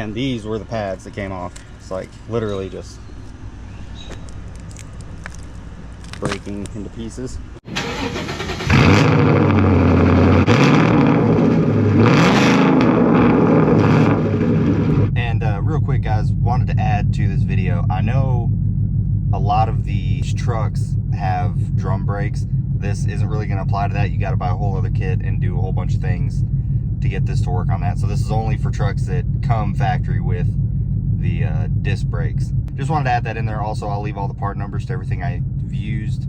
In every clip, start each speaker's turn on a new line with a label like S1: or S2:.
S1: And these were the pads that came off. It's like literally just breaking into pieces. And real quick guys, wanted to add to this video, I know a lot of these trucks have drum brakes. This isn't really going to apply to that. You got to buy a whole other kit and do a whole bunch of things to get this to work on that. So this is only for trucks that come factory with the disc brakes. Just wanted to add that in there. Also, I'll leave all the part numbers to everything I've used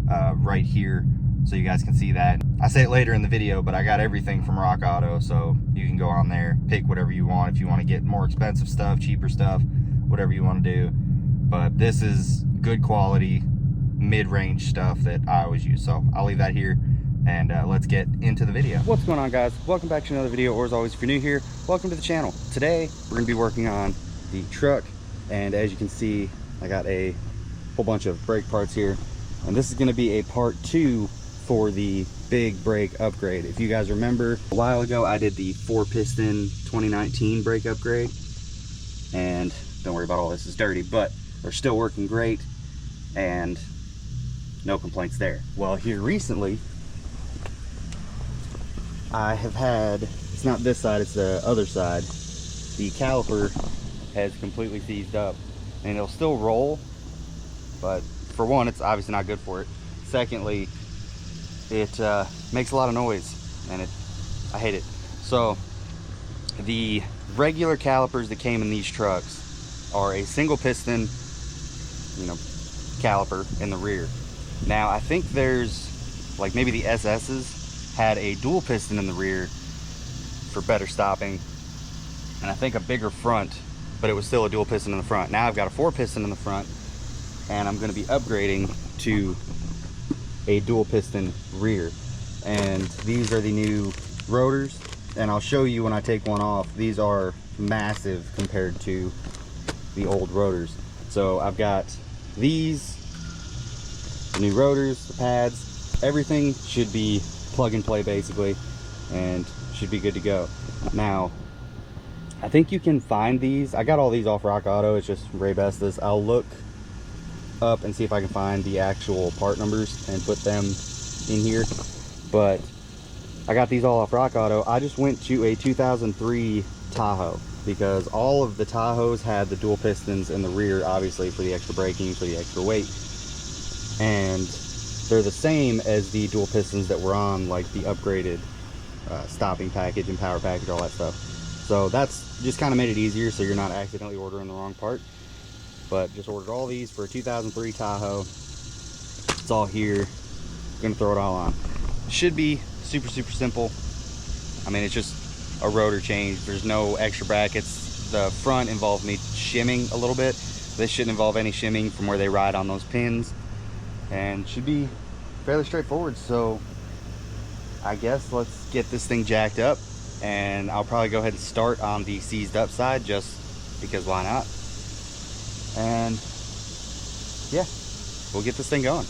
S1: right here so you guys can see that. I say it later in the video, but I got everything from Rock Auto, so you can go on there, pick whatever you want. If you want to get more expensive stuff, cheaper stuff, whatever you want to do. But this is good quality, mid-range stuff that I always use. So I'll leave that here, and let's get into the video. What's going on guys? Welcome back to another video, or as always, if you're new here, welcome to the channel. Today, we're going to be working on the truck, and as you can see, I got a whole bunch of brake parts here, and this is going to be a part 2 for the big brake upgrade. If you guys remember, a while ago I did the 4-piston 2019 brake upgrade, and don't worry about all this, is dirty, but they're still working great and no complaints there. Well, here recently I have had, it's not this side, it's the other side, the caliper has completely seized up, and it'll still roll, but for one, it's obviously not good for it. Secondly, it makes a lot of noise, and I hate it. So the regular calipers that came in these trucks are a single piston, caliper in the rear. Now I think there's, like, maybe the SS's had a dual piston in the rear for better stopping, and I think a bigger front, but it was still a dual piston in the front. Now I've got a 4-piston in the front, and I'm going to be upgrading to a dual piston rear. And these are the new rotors, and I'll show you when I take one off. These are massive compared to the old rotors. So I've got these, the new rotors, the pads, everything should be plug and play basically, and should be good to go. Now I think you can find these, I got all these off Rock Auto, it's just Ray Bestas. I'll look up and see if I can find the actual part numbers and put them in here, but I got these all off Rock Auto. I just went to a 2003 Tahoe because all of the Tahoes had the dual pistons in the rear, obviously for the extra braking, for the extra weight, and they're the same as the dual pistons that were on like the upgraded stopping package and power package, all that stuff. So that's just kind of made it easier so you're not accidentally ordering the wrong part. But just ordered all these for a 2003 Tahoe. It's all here. Gonna throw it all on. Should be super simple. I mean, it's just a rotor change. There's no extra brackets. The front involved me shimming a little bit. This shouldn't involve any shimming from where they ride on those pins, and should be fairly straightforward. So I guess let's get this thing jacked up, and I'll probably go ahead and start on the seized up side just because why not. And yeah, we'll get this thing going.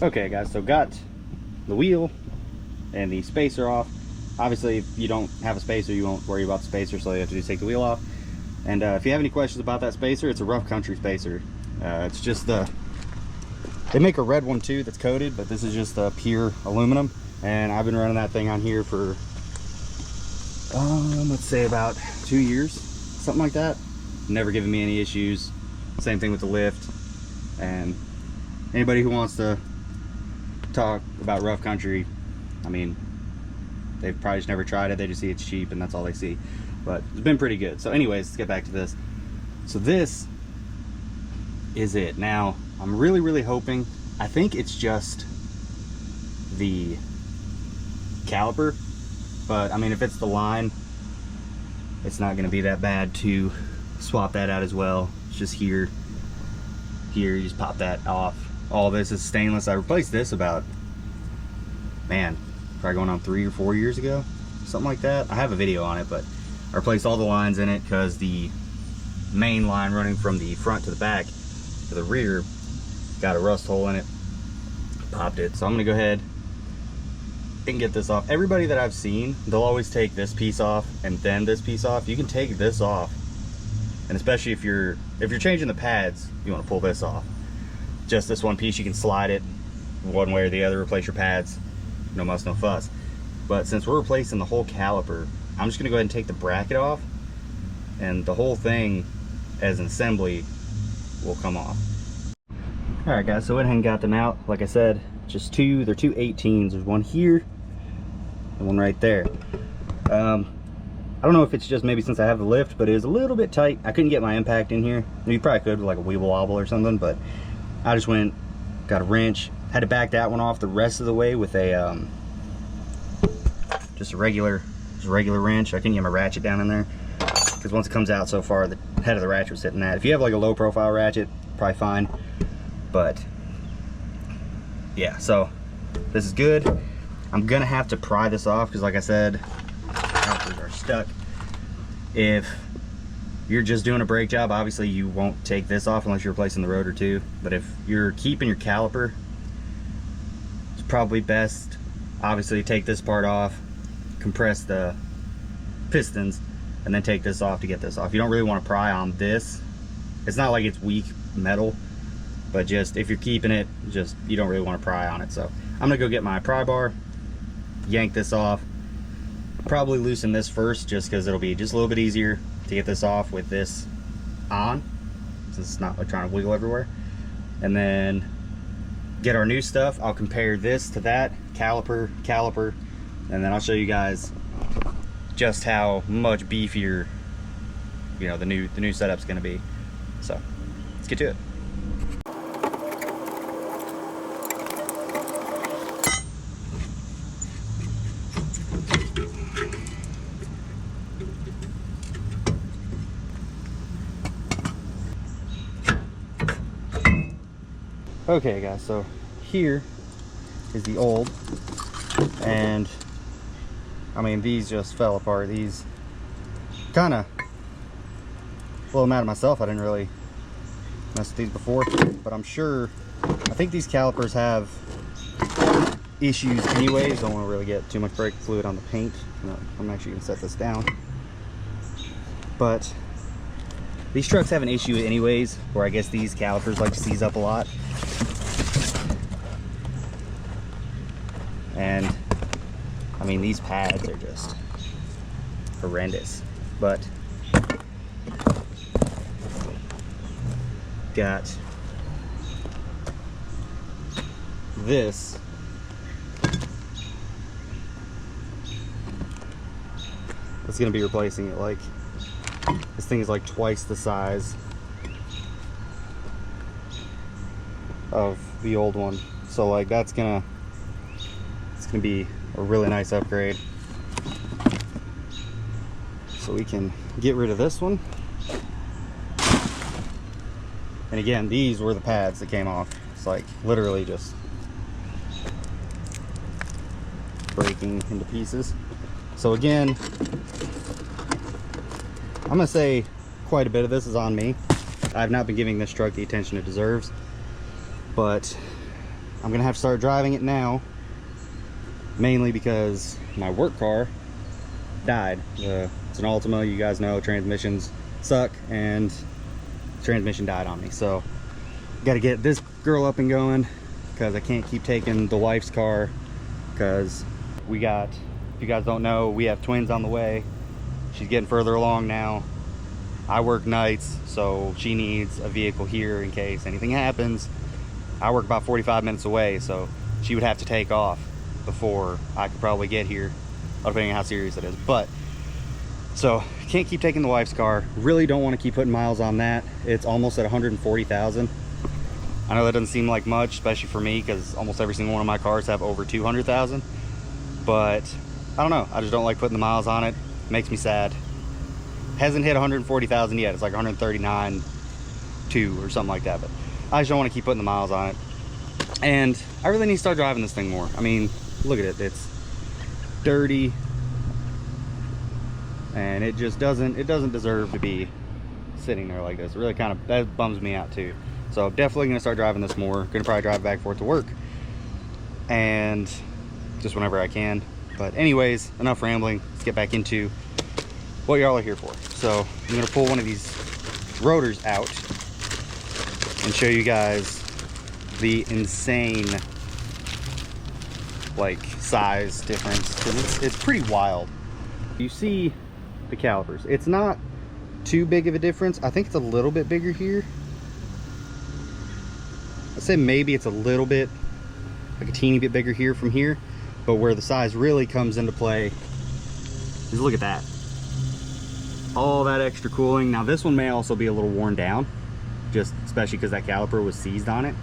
S1: Okay guys, so got the wheel and the spacer off. Obviously if you don't have a spacer, you won't worry about the spacer, so all you have to do is take the wheel off. And if you have any questions about that spacer, it's a rough country spacer. It's just they make a red one too that's coated, but this is just pure aluminum, and I've been running that thing on here for let's say about 2 years, something like that. Never given me any issues. Same thing with the lift. And anybody who wants to talk about rough country, I mean, They've probably just never tried it. They just see it's cheap and that's all they see. But it's been pretty good. So anyways, let's get back to this. So this is it. Now, I'm really hoping, I think it's just the caliper, but I mean, if it's the line, it's not going to be that bad to swap that out as well. It's just here, you just pop that off. All this is stainless. I replaced this about, man, probably going on 3 or 4 years ago, something like that. I have a video on it, but I replaced all the lines in it because the main line running from the front to the back to the rear got a rust hole in it. Popped it. So I'm gonna go ahead and get this off. Everybody that I've seen, they'll always take this piece off and then this piece off. You can take this off, and especially if you're changing the pads, you want to pull this off. Just this one piece, you can slide it one way or the other, replace your pads, no muss, no fuss. But since we're replacing the whole caliper, I'm just gonna go ahead and take the bracket off, and the whole thing as an assembly will come off. All right guys, so I went ahead and got them out. Like I said, just two, they're two 18s. There's one here and one right there. I don't know if it's just maybe since I have the lift, but it is a little bit tight. I couldn't get my impact in here. You probably could with like a weeble wobble or something, but I just went, got a wrench, had to back that one off the rest of the way with a just a regular wrench. I couldn't get my ratchet down in there because once it comes out so far, the head of the ratchet was sitting at. If you have like a low profile ratchet, probably fine. But yeah, so this is good. I'm gonna have to pry this off because like I said, calipers are stuck. If you're just doing a brake job, obviously you won't take this off unless you're replacing the rotor too. But if you're keeping your caliper, it's probably best, obviously, take this part off, compress the pistons, and then take this off to get this off. You don't really want to pry on this. It's not like it's weak metal, but just if you're keeping it, just you don't really want to pry on it. So I'm gonna go get my pry bar, yank this off, probably loosen this first just because it'll be just a little bit easier to get this off with this on, since it's not like trying to wiggle everywhere. And then get our new stuff. I'll compare this to that caliper, and then I'll show you guys just how much beefier, you know, the new setup's gonna be. So let's get to it. Okay guys, so here is the old, and I mean these just fell apart. These kind of blow them out of myself. I didn't really mess with these before, but I'm sure, I think these calipers have issues anyways. Don't want to really get too much brake fluid on the paint. No, I'm actually gonna set this down. But these trucks have an issue anyways, where I guess these calipers like to seize up a lot. And I mean, these pads are just horrendous. But got this. It's gonna be replacing it. Like, this thing is like twice the size of the old one. So like it's gonna be a really nice upgrade. So we can get rid of this one. And again, these were the pads that came off. It's like literally just breaking into pieces. So again, I'm gonna say quite a bit of this is on me. I've not been giving this truck the attention it deserves, but I'm gonna have to start driving it now, mainly because my work car died. It's an Altima, you guys know transmissions suck, and the transmission died on me. So got to get this girl up and going because I can't keep taking the wife's car, because we got, if you guys don't know, we have twins on the way. She's getting further along now. I work nights, so she needs a vehicle here in case anything happens. I work about 45 minutes away, so she would have to take off before I could probably get here. depending on how serious it is. But so can't keep taking the wife's car. Really don't want to keep putting miles on that. It's almost at 140,000. I know that doesn't seem like much, especially for me, because almost every single one of my cars have over 200,000. But I don't know, I just don't like putting the miles on it. Makes me sad. Hasn't hit 140,000 yet. It's like 139.2 or something like that. But I just don't want to keep putting the miles on it. And I really need to start driving this thing more. I mean, look at it. It's dirty, and it just doesn't deserve to be sitting there like this. It really kind of, that bums me out too. So definitely gonna start driving this more. Gonna probably drive back and forth to work, and just whenever I can. But anyways, enough rambling. Let's get back into what y'all are here for. So I'm gonna pull one of these rotors out and show you guys the insane like size difference, because it's pretty wild. You see the calipers, it's not too big of a difference. I think it's a little bit bigger here. I'd say maybe it's a little bit, like a teeny bit bigger here from here. But where the size really comes into play is, look at that. All that extra cooling. Now this one may also be a little worn down, just especially because that caliper was seized on it.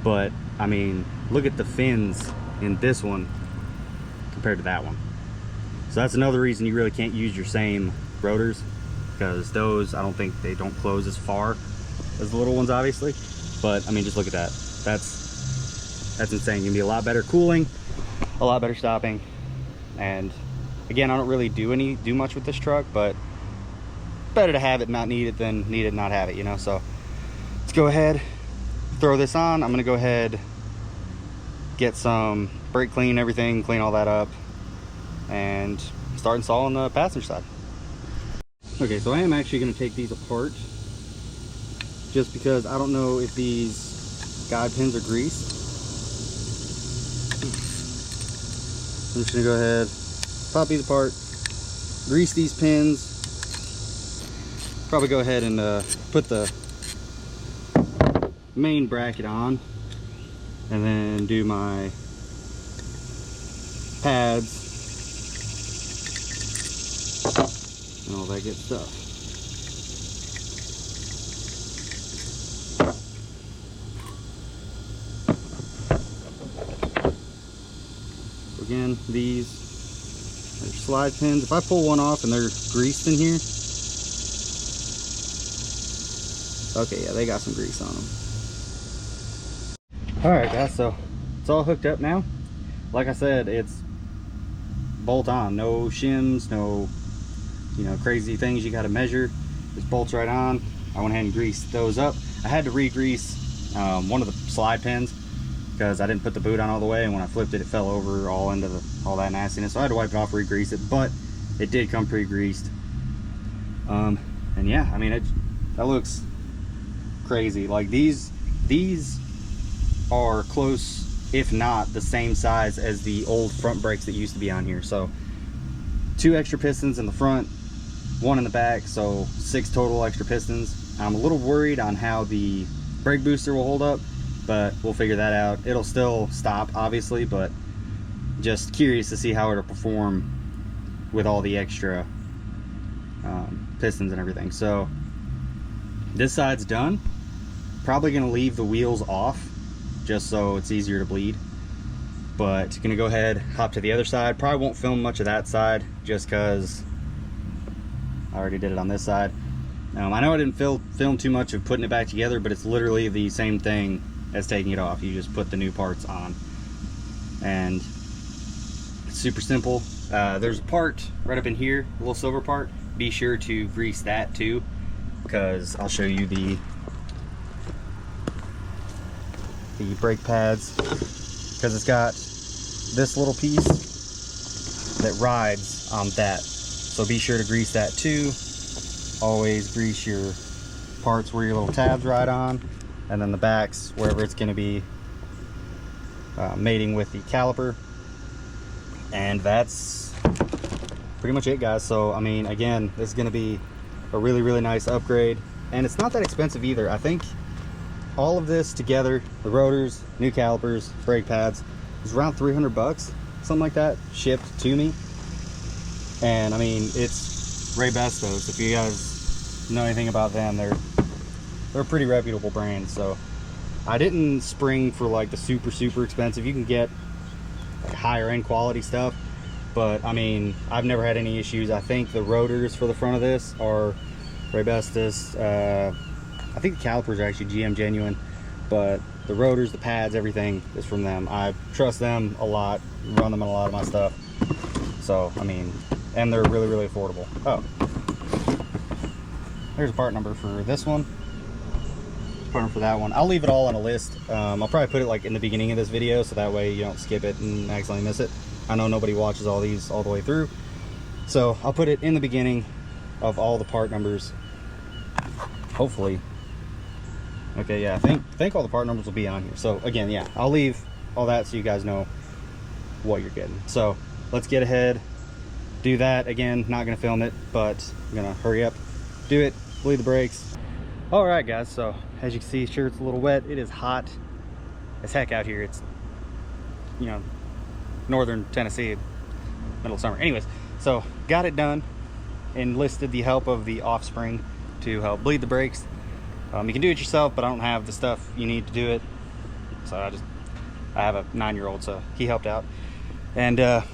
S1: But I mean, look at the fins in this one compared to that one. So that's another reason you really can't use your same rotors, because those, I don't think they don't close as far as the little ones, obviously. But I mean, just look at that. That's insane. You can be a lot better cooling, a lot better stopping. And again, I don't really do much with this truck, but better to have it not need it than need it not have it, you know. So let's go ahead, throw this on. I'm gonna go ahead, get some brake clean, everything, clean all that up, and start installing the passenger side. Okay, so I am actually gonna take these apart, just because I don't know if these guide pins are greased. I'm just gonna go ahead, pop these apart, grease these pins, probably go ahead and put the main bracket on, and then do my pads and all that good stuff. Again, these are slide pins. If I pull one off and they're greased in here, okay, yeah, they got some grease on them. All right, guys, so it's all hooked up now. Like I said, it's bolt on, no shims, no, you know, crazy things you got to measure. Just bolts right on. I went ahead and greased those up. I had to re-grease one of the slide pins, because I didn't put the boot on all the way, and when I flipped it, it fell over all into all that nastiness. So I had to wipe it off, re-grease it, but it did come pre-greased. And yeah, I mean, that looks crazy. Like these are close, if not the same size as the old front brakes that used to be on here. So 2 extra pistons in the front, 1 in the back, so 6 total extra pistons. I'm a little worried on how the brake booster will hold up, but we'll figure that out. It'll still stop, obviously, but just curious to see how it'll perform with all the extra pistons and everything. So this side's done. Probably gonna leave the wheels off just so it's easier to bleed, but gonna go ahead, hop to the other side. Probably won't film much of that side just because I already did it on this side. I know I didn't film too much of putting it back together, but it's literally the same thing as taking it off. You just put the new parts on, and it's super simple. There's a part right up in here, a little silver part. Be sure to grease that too, because I'll show you the brake pads, because it's got this little piece that rides on that. So be sure to grease that too. Always grease your parts where your little tabs ride on, and then the backs wherever it's going to be mating with the caliper. And that's pretty much it, guys. So I mean, again, this is going to be a really nice upgrade, and it's not that expensive either. I think all of this together, the rotors, new calipers, brake pads, is around 300 bucks, something like that, shipped to me. And I mean, it's Raybestos. If you guys know anything about them, they're a pretty reputable brand. So I didn't spring for like the super expensive. You can get like higher end quality stuff, but I mean, I've never had any issues. I think the rotors for the front of this are Raybestos. I think the calipers are actually GM genuine, but the rotors, the pads, everything is from them. I trust them a lot, run them on a lot of my stuff. So I mean, and they're really affordable. Oh, there's a part number for this one, part number for that one. I'll leave it all on a list. I'll probably put it like in the beginning of this video, so that way you don't skip it and accidentally miss it. I know nobody watches all these all the way through, so I'll put it in the beginning of all the part numbers, hopefully. Okay, yeah, I think all the part numbers will be on here. So again, yeah, I'll leave all that so you guys know what you're getting. So let's get ahead, do that. Again, not gonna film it, but I'm gonna hurry up, do it, bleed the brakes. All right, guys, so as you can see, sure, it's a little wet. It is hot as heck out here. It's, you know, northern Tennessee, middle of summer. Anyways, so got it done, enlisted the help of the Offspring to help bleed the brakes. You can do it yourself, but I don't have the stuff you need to do it, so I have a 9-year-old, so he helped out and got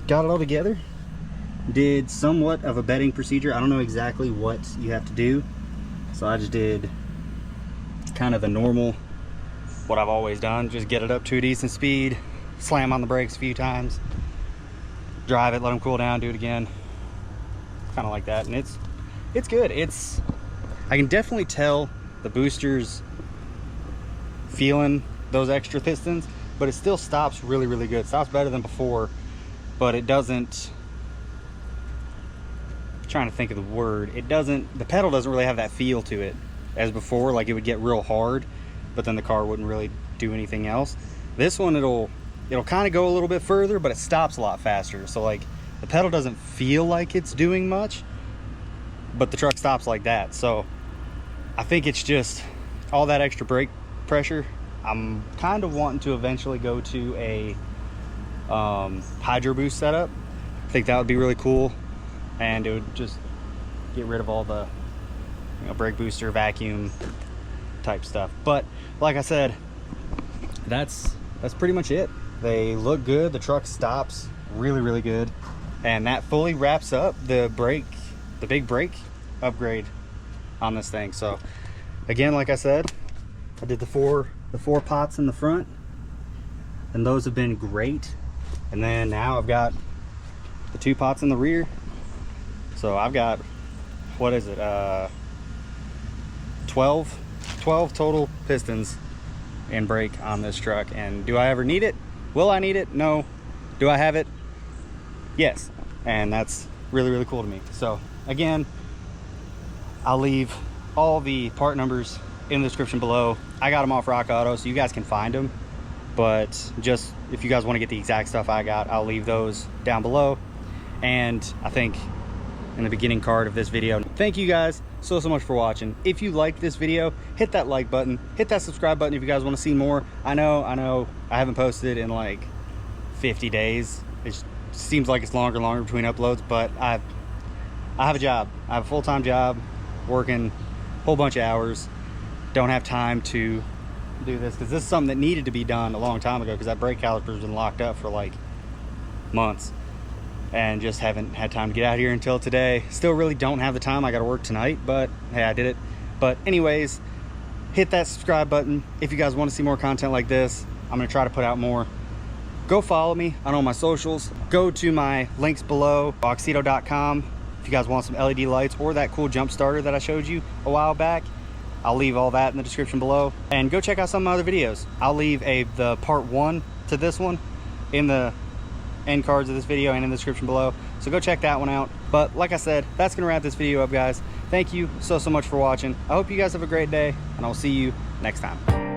S1: it all together. Did somewhat of a bedding procedure. I don't know exactly what you have to do, so I just did kind of the normal, what I've always done. Just get it up to a decent speed, slam on the brakes a few times, drive it, let them cool down, do it again, kind of like that. And it's good. I can definitely tell the boosters feeling those extra pistons, but it still stops really good. It stops better than before, but it doesn't, I'm trying to think of the word, the pedal doesn't really have that feel to it as before. Like, it would get real hard, but then the car wouldn't really do anything else. This one, it'll kind of go a little bit further, but it stops a lot faster. So like, the pedal doesn't feel like it's doing much, but the truck stops like that. So I think it's just all that extra brake pressure. I'm kind of wanting to eventually go to a hydro boost setup. I think that would be really cool, and it would just get rid of all the, you know, brake booster vacuum type stuff. But like I said, that's pretty much it. They look good. The truck stops really good, and that fully wraps up the big brake upgrade on this thing. So again, like I said, I did the four pots in the front, and those have been great. And then now I've got the 2 pots in the rear. So I've got, what is it, 12 total pistons and brake on this truck. And do I ever need it? Will I need it? No. Do I have it? Yes. And that's really cool to me. So again, I'll leave all the part numbers in the description below. I got them off Rock Auto, so you guys can find them, but just if you guys want to get the exact stuff I got, I'll leave those down below. And I think in the beginning card of this video. Thank you guys so much for watching. If you liked this video, hit that like button, hit that subscribe button if you guys want to see more. I know I haven't posted in like 50 days. It seems like it's longer and longer between uploads, but I have a job. I have a full-time job, working a whole bunch of hours. Don't have time to do this because this is something that needed to be done a long time ago, because that brake caliper's been locked up for like months, and just haven't had time to get out here until today. Still really don't have the time. I gotta work tonight, but hey, I did it. But anyways, hit that subscribe button if you guys want to see more content like this. I'm gonna try to put out more. Go follow me on all my socials. Go to my links below, oxedo.com, if you guys want some LED lights or that cool jump starter that I showed you a while back. I'll leave all that in the description below, and go check out some of my other videos. I'll leave the part 1 to this one in the end cards of this video and in the description below, so go check that one out. But like I said, that's gonna wrap this video up, guys. Thank you so much for watching. I hope you guys have a great day, and I'll see you next time.